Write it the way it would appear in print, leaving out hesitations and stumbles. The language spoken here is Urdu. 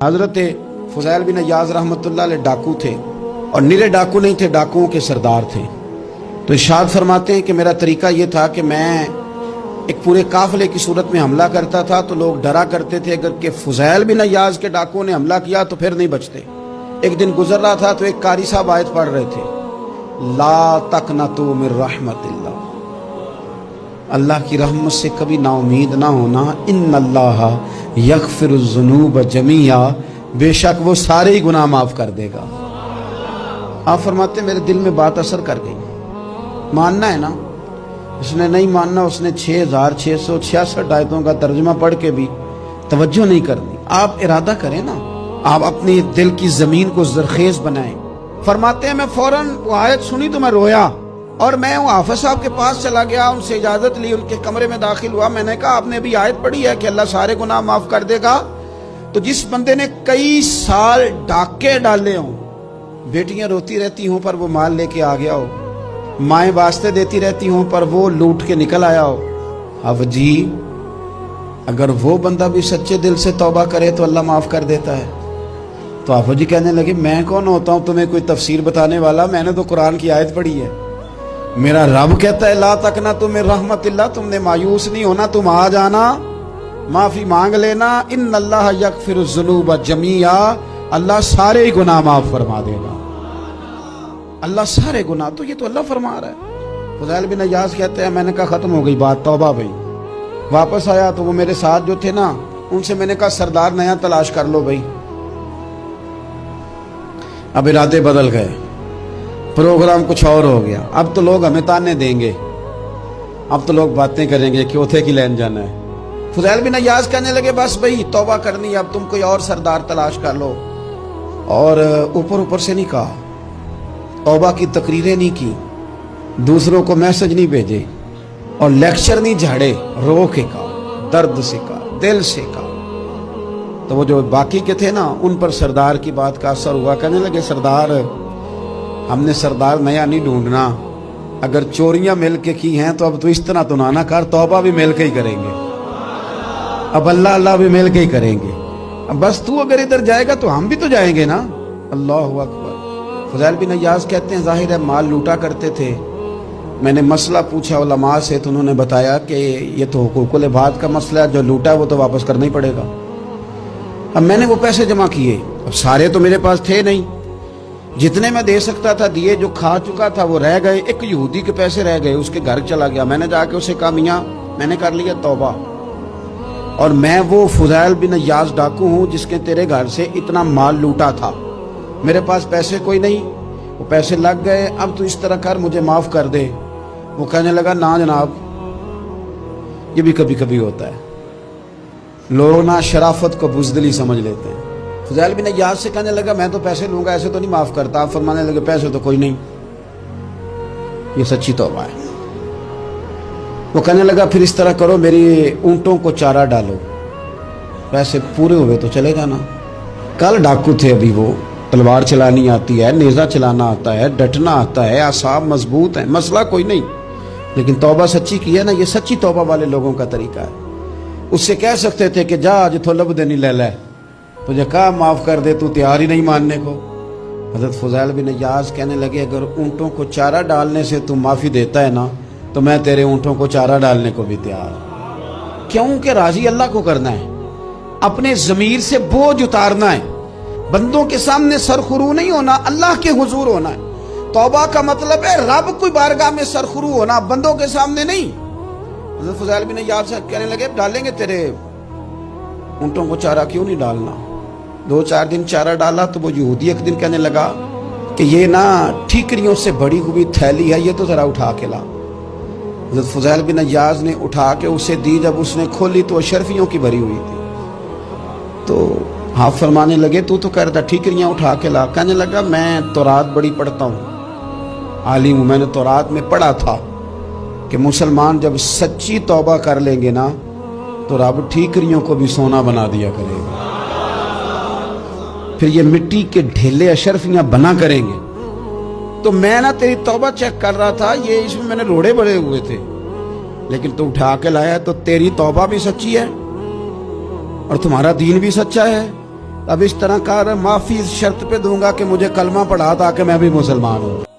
حضرت فضیل بن عیاض رحمۃ اللہ علیہ ڈاکو تھے، اور نرے ڈاکو نہیں تھے، ڈاکوؤں کے سردار تھے۔ تو ارشاد فرماتے ہیں کہ میرا طریقہ یہ تھا کہ میں ایک پورے قافلے کی صورت میں حملہ کرتا تھا تو لوگ ڈرا کرتے تھے اگر کہ فضیل بن عیاض کے ڈاکوؤں نے حملہ کیا تو پھر نہیں بچتے۔ ایک دن گزر رہا تھا تو ایک قاری صاحب آیت پڑھ رہے تھے، لا تقنطوا من رحمت اللہ، اللہ کی رحمت سے کبھی نا امید نہ ہونا، ان اللہ یغفر الذنوب جمیعا، بے شک وہ سارے ہی گناہ معاف کر دے گا۔ آپ فرماتے ہیں میرے دل میں بات اثر کر گئی، ماننا ہے نا۔ اس نے نہیں ماننا، اس نے 6666 آیتوں کا ترجمہ پڑھ کے بھی توجہ نہیں کرنی۔ آپ ارادہ کریں نا، آپ اپنی دل کی زمین کو زرخیز بنائیں۔ فرماتے ہیں میں فوراً وہ آیت سنی تو میں رویا، اور میں وہ حافظ صاحب کے پاس چلا گیا، ان سے اجازت لی، ان کے کمرے میں داخل ہوا۔ میں نے کہا آپ نے ابھی آیت پڑھی ہے کہ اللہ سارے گناہ معاف کر دے گا؟ تو جس بندے نے کئی سال ڈاکے ڈالے ہوں، بیٹیاں روتی رہتی ہوں پر وہ مال لے کے آ گیا ہو، مائیں واسطے دیتی رہتی ہوں پر وہ لوٹ کے نکل آیا ہو، اب جی اگر وہ بندہ بھی سچے دل سے توبہ کرے تو اللہ معاف کر دیتا ہے۔ تو آپ جی کہنے لگے میں کون ہوتا ہوں تمہیں کوئی تفسیر بتانے والا، میں نے تو قرآن کی آیت پڑھی ہے، میرا رب کہتا ہے لا تقنطوا من رحمت اللہ، تم نے مایوس نہیں ہونا، تم آ جانا، معافی مانگ لینا، ان اللہ یغفر الذنوب جمیعا، اللہ سارے ہی گناہ معاف فرما دے گا، اللہ سارے گناہ۔ تو یہ تو اللہ فرما رہا ہے۔ فضیل بن عیاض کہتے ہیں میں نے کہا ختم ہو گئی بات، توبہ بھائی۔ واپس آیا تو وہ میرے ساتھ جو تھے نا، ان سے میں نے کہا سردار نیا تلاش کر لو بھائی۔ اب ارادے بدل گئے، پروگرام کچھ اور ہو گیا۔ اب تو لوگ ہمیں تانے دیں گے، اب تو لوگ باتیں کریں گے کہ اوتھے کی لین جانا ہے۔ فضیل بن عیاض کہنے لگے بس بھائی توبہ کرنی ہے، اب تم کوئی اور سردار تلاش کر لو۔ اور اوپر سے نہیں کہا، توبہ کی تقریریں نہیں کی، دوسروں کو میسج نہیں بھیجے، اور لیکچر نہیں جھاڑے، رو کے کہا، درد سے کہا، دل سے کہا۔ تو وہ جو باقی کے تھے نا، ان پر سردار کی بات کا اثر ہوا۔ کہنے لگے سردار ہم نے سردار نیا نہیں ڈھونڈنا، اگر چوریاں مل کے کی ہیں تو اب تو اس طرح تو نہ کر، توبہ بھی مل کے ہی کریں گے، اب اللہ بھی مل کے ہی کریں گے، اب بس تو اگر ادھر جائے گا تو ہم بھی تو جائیں گے نا۔ اللہ اکبر۔ فضیل بن عیاض کہتے ہیں ظاہر ہے مال لوٹا کرتے تھے، میں نے مسئلہ پوچھا علماء سے تو انہوں نے بتایا کہ یہ تو حقوق العباد کا مسئلہ ہے، جو لوٹا ہے وہ تو واپس کرنا ہی پڑے گا۔ اب میں نے وہ پیسے جمع کیے، اب سارے تو میرے پاس تھے نہیں، جتنے میں دے سکتا تھا دیے، جو کھا چکا تھا وہ رہ گئے۔ ایک یہودی کے پیسے رہ گئے، اس کے گھر چلا گیا، میں نے جا کے اسے کہا میاں میں نے کر لیا توبہ، اور میں وہ فضیل بن عیاض ڈاکو ہوں جس کے تیرے گھر سے اتنا مال لوٹا تھا، میرے پاس پیسے کوئی نہیں، وہ پیسے لگ گئے، اب تو اس طرح کر مجھے معاف کر دے۔ وہ کہنے لگا نا جناب، یہ بھی کبھی کبھی ہوتا ہے، لوگ نا شرافت کو بزدلی سمجھ لیتے ہیں۔ فضیل بن عیاض سے کہنے لگا میں تو پیسے لوں گا، ایسے تو نہیں معاف کرتا۔ آپ فرمانے لگے پیسے تو کوئی نہیں، یہ سچی توبہ ہے۔ وہ کہنے لگا پھر اس طرح کرو، میری اونٹوں کو چارہ ڈالو، پیسے پورے ہوئے تو چلے جانا۔ کل ڈاکو تھے، ابھی وہ تلوار چلانی آتی ہے، نیزہ چلانا آتا ہے، ڈٹنا آتا ہے، اعصاب مضبوط ہیں، مسئلہ کوئی نہیں، لیکن توبہ سچی کی ہے نا، یہ سچی توبہ والے لوگوں کا طریقہ ہے۔ اس سے کہہ سکتے تھے کہ جا جتھو لب دینی لے لے، تجھے کہا معاف کر دے، تو تیار ہی نہیں ماننے کو۔ حضرت فضیل بن عیاض کہنے لگے اگر اونٹوں کو چارہ ڈالنے سے تو معافی دیتا ہے نا، تو میں تیرے اونٹوں کو چارہ ڈالنے کو بھی تیار ہوں۔ کیوں کہ راضی اللہ کو کرنا ہے، اپنے ضمیر سے بوجھ اتارنا ہے، بندوں کے سامنے سرخرو نہیں ہونا، اللہ کے حضور ہونا ہے۔ توبہ کا مطلب ہے رب کوئی بارگاہ میں سرخرو ہونا، بندوں کے سامنے نہیں۔ حضرت فضیل بن عیاض سے کہنے لگے ڈالیں گے تیرے اونٹوں کو چارہ، کیوں نہیں ڈالنا۔ 2-4 دن چارہ ڈالا تو وہ یہودی ایک دن کہنے لگا کہ یہ نا ٹھیکریوں سے بڑی ہوئی تھیلی ہے، یہ تو ذرا اٹھا کے لا۔ حضرت فضیل بن عیاض نے اٹھا کے اسے دی، جب اس نے کھولی تو اشرفیوں کی بھری ہوئی تھی۔ تو آپ فرمانے لگے تو کہتا ٹھیکریاں اٹھا کے لا۔ کہنے لگا میں تورات بڑی پڑھتا ہوں، عالم ہوں، میں نے تورات میں پڑھا تھا کہ مسلمان جب سچی توبہ کر لیں گے نا تو رب ٹھیکریوں کو بھی سونا بنا دیا کرے گا، پھر یہ مٹی کے ڈھیلے اشرفیاں بنا کریں گے۔ تو میں نا تیری توبہ چیک کر رہا تھا، یہ اس میں نے روڑے بڑے ہوئے تھے، لیکن تو اٹھا کے لایا، تو تیری توبہ بھی سچی ہے اور تمہارا دین بھی سچا ہے، اب اس طرح کا معافی اس شرط پہ دوں گا کہ مجھے کلمہ پڑھا تاکہ میں بھی مسلمان ہوں.